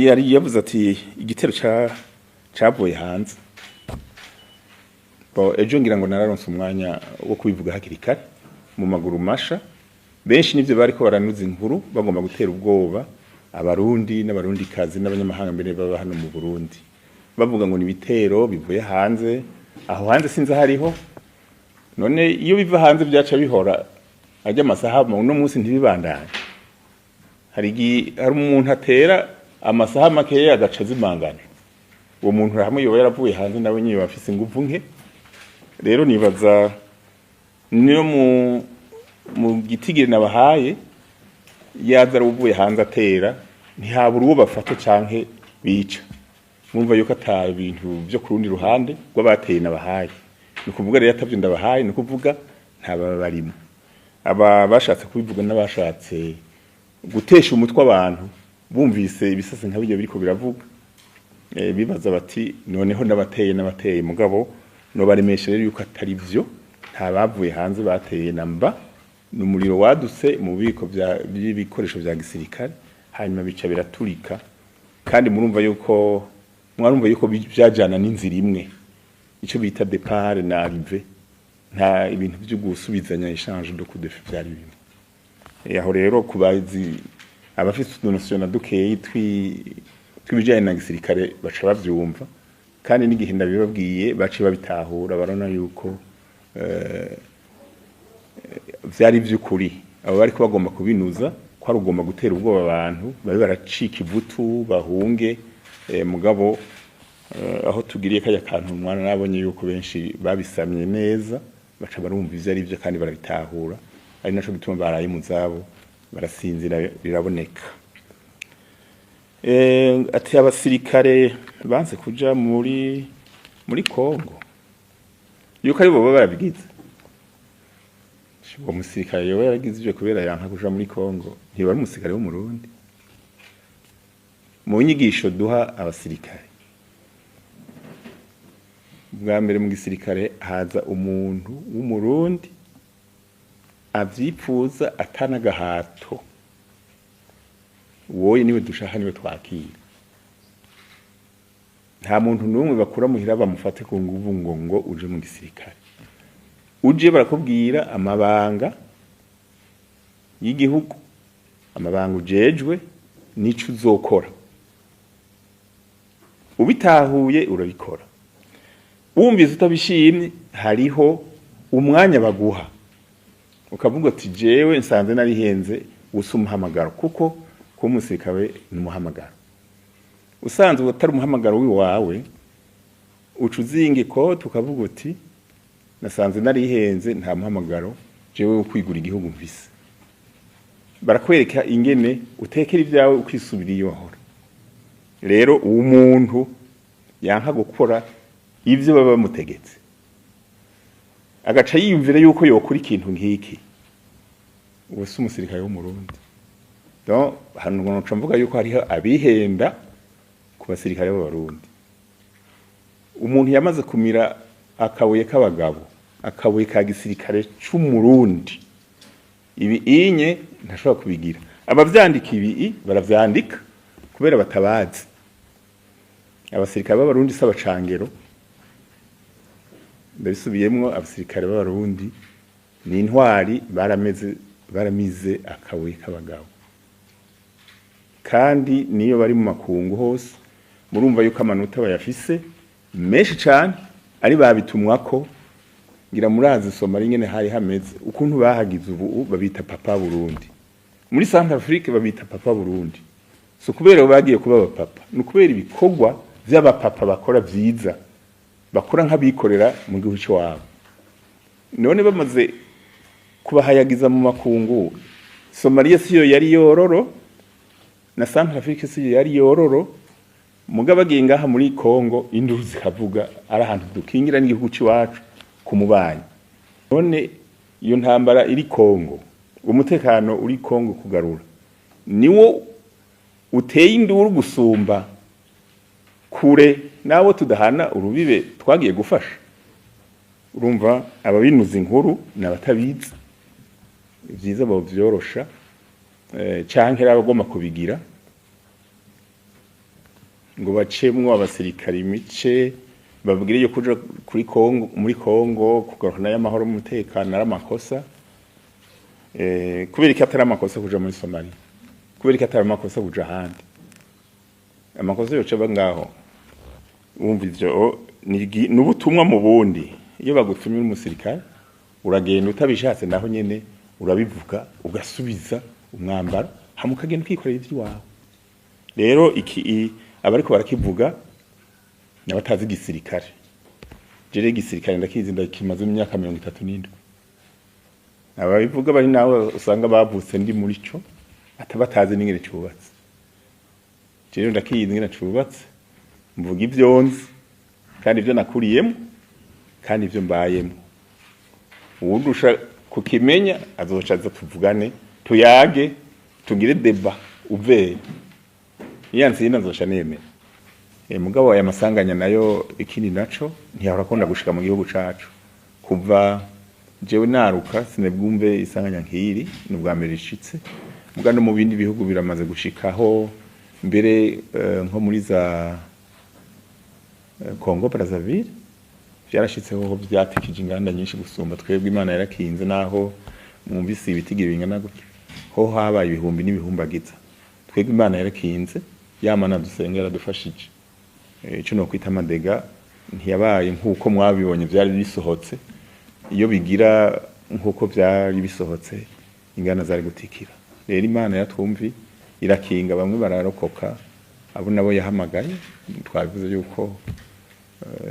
yari yavuze ati igitero cavuye hanze ejo ngira ngo nararonse umwanya wo kubivuga hakiri kare mu maguru masha benshi nivyo bariko baranuza inkuru bagomba gutera ubwoba abarundi n'abarundi kazi n'abanyamahanga mbere baba hano mu Burundi bavuga ngo ni bitero bivuye hanze aho hanze sinza hariho none iyo biva hanze byaca bihora ajya amasaha no munsi ntibibandanye hari umuntu atera amasaha makeya agaca zimangana uwo muntu hamwe yoba yaravuye hanze nawe nyiye bafise ingufu nke rero nibaza niyo mu gitigire nabahaye yazara uvuye hanze atera ntihabura uwo bafata canke bica mwumva yuko ata ibintu byo kurundi ruhande rw'abateye nabahaye ni kuvuga rero atavyo ndabahaye ni kuvuga ntaba barimo aba bashatse kubivuga n'abashatse gutesha umutwe abantu bumvise ibisase nka bijya biriko biravuga bibaza bati noneho n'abateye mugabo no baremesha rero yuko atari byo nta bavuye hanze bateye namba numuriro wadutse mu biko by'ibikoresho bya gisirikare hanyuma bica biraturika kandi murumva yuko byajana n'inzira imwe ico bita départ na arrivée nta ibintu byo gusubizanya échange de coup de feu byari bimwe aho rero kubazi abafite utunosiona dukeye twibijanye na gisirikare baca bavyumva kandi n'igihe ndabibabwiye bace babitahura barona yuko vyari vy'ukuri abo bariko bagomba kubinuza ko ari ugomba gutera ubwoba abantu babe baracika ivutu bahunge mugabo aho tugiriye kaya kantu umwana nabonye yuko benshi babisamye neza baca barumva ivyo ari byo kandi barabitahura ari naco gituma baraye mu zabo barasinzira biraboneka ati abasirikare banze kuja muri Kongo yuko ari bo barabigize uwo musirikare yoba yaragize ivyo kubera yanka kuja muri Kongo ntibari umusirikare wo mu Burundi mu nyigisho duha abasirikare bwa mbere mu gisirikare haza umuntu w'umurundi avyipfuza atanagahato wowe niwe dushaka niwe twakira nta muntu n'umwe bakura muhira bamufate ku nguvu ngo uje mu gisirikare uje barakubwira amabanga y'igihugu amabanga ujejwe nico uzokora ubitahuye urabikora wumvise utabishimye hariho umwanya baguha ukavuga ati jewe nsanze narihenze gusa umuhamagaro kuko ko umusirikare n'umuhamagaro usanzwe utari umuhamagaro wiwawe ucuzinge ko tukavuga uti nasanze narihenze nta muhamagaro jewe ukwigura igihugu mvise barakwereka ingene utekera ibyawe ukisubiriye wahora rero umuntu yanka gukora ivyo baba bamutegetse agaca yiyumvira yuko yokora ikintu nk'iki ubu si umusirikare wo mu Burundi donc hano ngoca mvuga yuko hariho abihenda ku basirikare b'Abarundi umuntu yamaze kumira akabuye k'abagabo akabuye ka gisirikare c'umurundi ibi inye ntashobora kubigira abavyandika ibi baravyandika kubera batabazi abasirikare b'Abarundi s'abacangero ndabisubiyemwo abasirikare b'Abarundi ni intwari baramize akabuye k'abagabo kandi niyo bari mu makungu hose murumva yuko amanota bayafise menshi cyane ari babitumwako ngira murazi Somalia nyene hari hameze ukuntu bahagize ubu babita papa Burundi muri Central Afrique babita papa Burundi so kubera bagiye kuba abapapa nukubera ibikorwa vy'abapapa bakora vyiza bakora nk'abikorera mu gihugu cy'wabo none bamaze kubahayagiza mu makungu Somalia siyo yari yororo na Central Afrique siyo yari yororo mugabo bagiye ngaha muri Kongo induru zikavuga ari ahantu dukingira n'igihugu cy'iwacu kumubanyi none iyo ntambara iri Kongo umutekano uri Kongo kugarura niwo uteye induru gusumba kure nabo tudahana urubibe twagiye gufasha urumva ababinuza inkuru n'abatabizi byiza bavyorosha canke abagomba kubigira ngo bacemwo abasirikare imice babwire yo kuja kuri Kongo muri Kongo kugarukana y'amahoro mu mutekano ari amakosa kubera ko atari amakosa kuja muri Somalia kubera ko atari amakosa kuja ahandi amakosa yoca bangaho wumva ivyo n'ubutumwa mu bundi iyo bagutumye umusirikare uragenda utabishatse naho nyene urabivuga ugasubiza umwambaro hamukagenda ukikorera ivy'iwawe rero iki abariko barakivuga n'abatazi igisirikare jere igisirikare ndakizi ndakimaze mu myaka 37 ababivuga bari nawe usanga bavutse ndi muri cyo atabatazi n'ingene cyubatse jere ndakizi n'ingene cyubatse mvuga ivyonzi kandi ivyo nakuriyemo kandi ivyo mbayemo uwudusha kukimenya azoca aza tuvugane tuyage tugire deba uveye yansi azosha nemera mugabo aya masanganya nayo ikindi naco ntiyarakunda gushika mu gihugu cacu kuva jewe naruka sinebwumve isanganya nkiri n'ubwa mbere ishitse mugano mu bindi bihugu biramaze gushikaho mbere nko muri za Congo Brazzaville byarashitseho byatikije inganda nyinshi gusumba twebwe Imana yarakinze naho mwumvise ibitigi bingana gutyo ho habaye ibihumbi n'ibihumbagiza twebwe Imana yarakinze yamana dusengera dufashije ico no kwita amadega ntiyabaye nkuko mwabibonye byari bisohotse iyo bigira nkuko byari bisohotse ingana zari gutikira rero Imana yatwumvi irakinga bamwe bararokoka abo nabo yahamagaye twabivuze yuko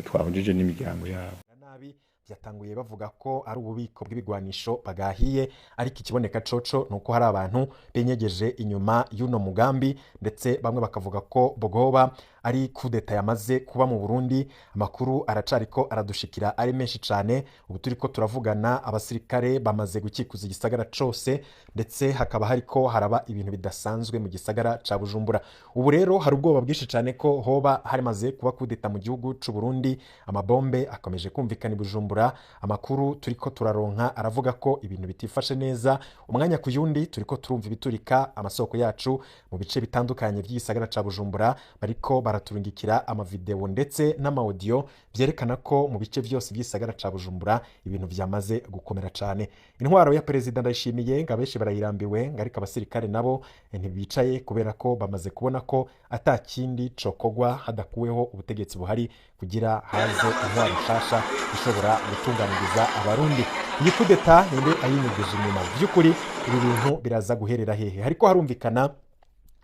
twahujije n'imiryango yabo nabi byatanguye bavuga ko ari ububiko bw'ibigwanisho bagahiye ariko ikiboneka coco nuko hari abantu benyegeje inyuma y'uno mugambi ndetse bamwe bakavuga ko bogoba ari kudeta yamaze kuba mu Burundi amakuru aracariko aradushikira ari menshi cyane ubu turiko turavugana abasirikare bamaze gukikuza igisagara cose ndetse hakaba hariko haraba ibintu bidasanzwe mu gisagara ca Bujumbura ubu rero hari ubwoba bwinshi cyane ko hoba harimaze kuba kudeta mu gihugu c'u Burundi amabombe akomeje kumvikana i Bujumbura amakuru turiko turaronka aravuga ko ibintu bitifashe neza umwanya ku yundi turiko turumva ibiturika amasoko yacu mu bice bitandukanye by'igisagara ca Bujumbura bariko baraturungikira amavideo ndetse n'amaudio byerekana ko mu bice byose by'isagara ca Bujumbura ibintu byamaze gukomera cyane intwaro ya president Ndayishimiye ngabeshi barayirambiwe ngarika abasirikare nabo ntibicaye kubera ko bamaze kubona ko atakindi cokogwa hadakuweho ubutegetsi buhari kugira haze intwaro shasha ishobora gutunganiriza abarundi iyi kudeta ninde ayinyugeje inyuma by'ukuri ibi bintu biraza guherera hehe hariko harumvikana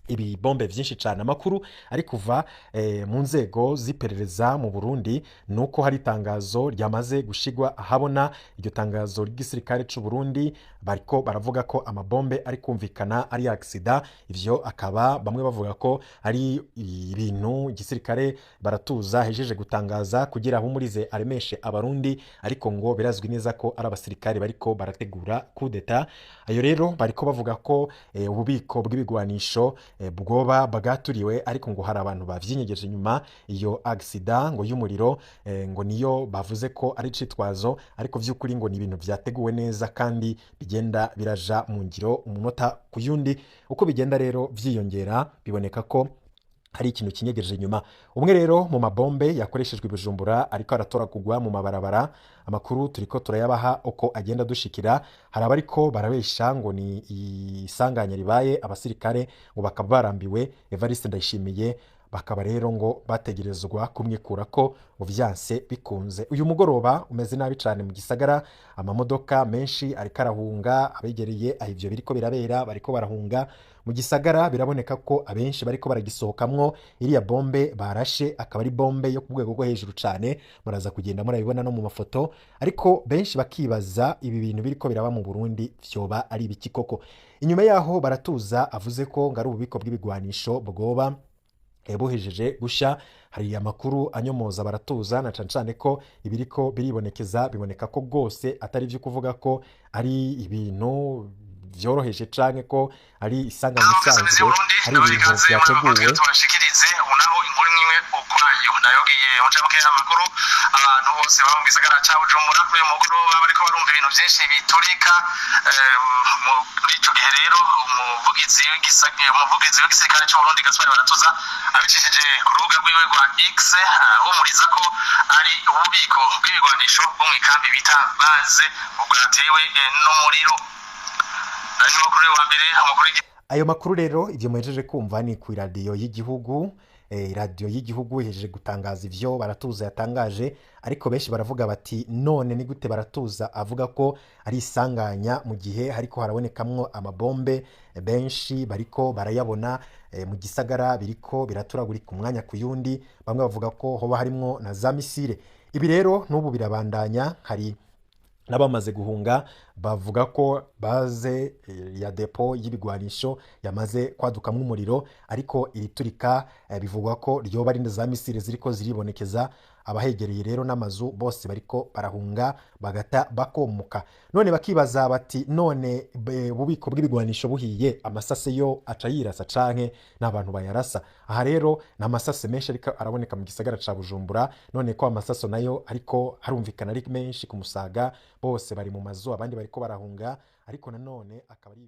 ibi bombe vyinshi cyane amakuru ari kuva mu nzego ziperereza mu Burundi nuko hari tangazo ryamaze gushigwa ahabona iryo tangazo ry'igisirikare c'u Burundi bariko baravuga ko amabombe ari kumvikana ari accident ivyo akaba bamwe bavuga ko ari ibintu igisirikare baratuza hejeje gutangaza kugira humurize aremeshe abarundi ariko ngo birazwi neza ko ari abasirikare bariko barategura kudeta ayo rero bariko bavuga ko ububiko bw'ibigwanisho bwoba bagaturiwe ariko ngo hari abantu bavyinyegeje nyuma iyo accident ngo y'umuriro ngo niyo bavuze ko ari citwazo ariko vy'ukuri ngo ni ibintu vyateguwe neza kandi bigenda biraja mu ngiro umunota kuyundi uko bigenda rero vyiyongera biboneka ko hari ikintu kinyegeje nyuma umwe rero mu mabombe yakoreshejwe i Bujumbura ariko aratora kugwa mu mabarabara amakuru turiko turayabaha uko agenda dushikira hari abariko barabesha ngo ni isanganya ribaye abasirikare ngo bakaba barambiwe Evariste Ndayishimiye bakaba rero ngo bategerezwa kumwikura ko uvyanse bikunze uyu mugoroba umeze nabi cyane mu gisagara amamodoka menshi ariko arahunga abegereye ahivyo biriko birabera bariko barahunga mu gisagara biraboneka ko abenshi bariko baragisohokamwo iriya bombe barashe akaba ari bombe yo ku rwego rwo hejuru cyane muraza kugenda murabibona no mu mafoto ariko benshi bakibaza ibi bintu biriko biraba mu Burundi vyoba ari ibiki koko inyuma yaho baratuza avuze ko ngari ububiko bw'ibigwanisho bwoba buhejeje gusha hari amakuru anyomoza baratuza na cancane ko ibiriko biribonekeza biboneka ko gose atari byo kuvuga ko ari ibintu vyoroheje canke ko ari isanganya isanzwe ari ibintu vyateguwe. tubashikirize unaho inkuru imwe ukwayo nayogiye mucamuke amakuru abantu bose baba mu gisagara ca Bujumbura kuri uyu mugoroba bariko barumva ibintu vyinshi biturika muri ico gihe rero umuvugizi w'igisirikare c'Uburundi Gaspard Baratuza abicishije ku rubuga rwiwe rwa X ahumuriza ko ari ububiko bw'ibigwanisho bwo mw'ikambi bita Baze bwatewe n'umuriro. Ayo makuru rero ivyo muhejeje kumva ni ku radio y'igihugu. Radio y'igihugu ihejeje gutangaza ivyo Baratuza yatangaje, ariko benshi baravuga bati none ni gute Baratuza avuga ko ari isanganya mu gihe hariko harabonekamwo amabombe benshi bariko barayabona mu gisagara biriko biraturagurika umwanya ku yundi, bamwe bavuga ko hoba harimwo na za misile. Ibi rero n'ubu birabandanya, hari n'abamaze guhunga bavuga ko baze ya depo y'ibigwanisho yamaze kwadukamwo umuriro, ariko iriturika bivugwa ko ryoba ari za misile ziriko ziribonekeza. Abahegereye rero n'amazu bose bariko barahunga bagata bakomuka. None bakibaza bati none ububiko bw'ibigwanisho buhiye amasase yo aca yirasa canke n'abantu bayarasa? Aha rero n'amasase menshi ariko araboneka mu gisagara ca Bujumbura, none ko amasaso nayo ariko harumvikana ari menshi ku Musaga, bose bari mu mazu abandi bariko barahunga, ariko nanone akaba ari